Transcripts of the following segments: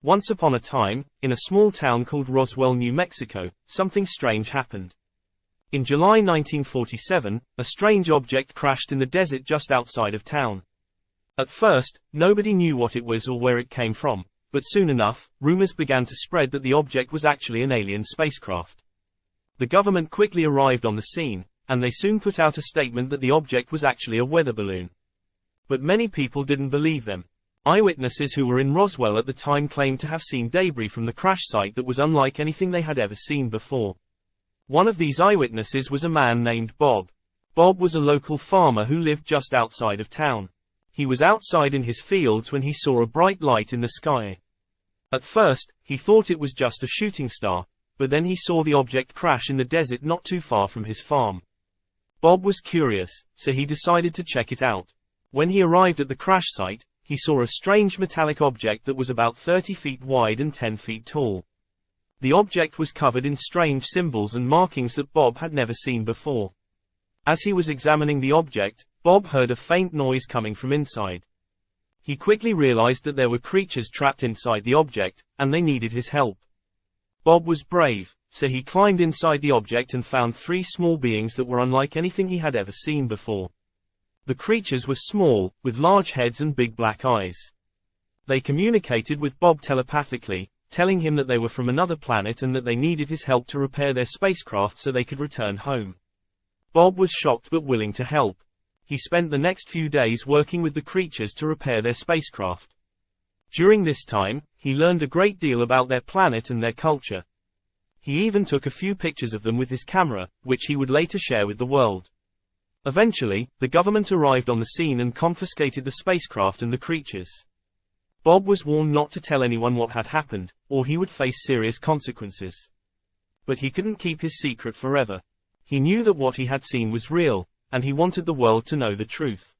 Once upon a time, in a small town called Roswell, New Mexico, something strange happened. In July 1947, a strange object crashed in the desert just outside of town. At first, nobody knew what it was or where it came from, but soon enough, rumors began to spread that the object was actually an alien spacecraft. The government quickly arrived on the scene, and they soon put out a statement that the object was actually a weather balloon. But many people didn't believe them. Eyewitnesses who were in Roswell at the time claimed to have seen debris from the crash site that was unlike anything they had ever seen before. One of these eyewitnesses was a man named Bob. Bob was a local farmer who lived just outside of town. He was outside in his fields when he saw a bright light in the sky. At first, he thought it was just a shooting star, but then he saw the object crash in the desert not too far from his farm. Bob was curious, so he decided to check it out. When he arrived at the crash site, he saw a strange metallic object that was about 30 feet wide and 10 feet tall. The object was covered in strange symbols and markings that Bob had never seen before. As he was examining the object, Bob heard a faint noise coming from inside. He quickly realized that there were creatures trapped inside the object, and they needed his help. Bob was brave, so he climbed inside the object and found 3 small beings that were unlike anything he had ever seen before. The creatures were small, with large heads and big black eyes. They communicated with Bob telepathically, telling him that they were from another planet and that they needed his help to repair their spacecraft so they could return home. Bob was shocked but willing to help. He spent the next few days working with the creatures to repair their spacecraft. During this time, he learned a great deal about their planet and their culture. He even took a few pictures of them with his camera, which he would later share with the world. Eventually, the government arrived on the scene and confiscated the spacecraft and the creatures. Bob was warned not to tell anyone what had happened, or he would face serious consequences. But he couldn't keep his secret forever. He knew that what he had seen was real, and he wanted the world to know the truth.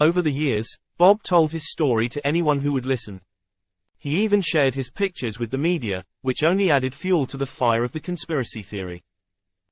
Over the years, Bob told his story to anyone who would listen. He even shared his pictures with the media, which only added fuel to the fire of the conspiracy theory.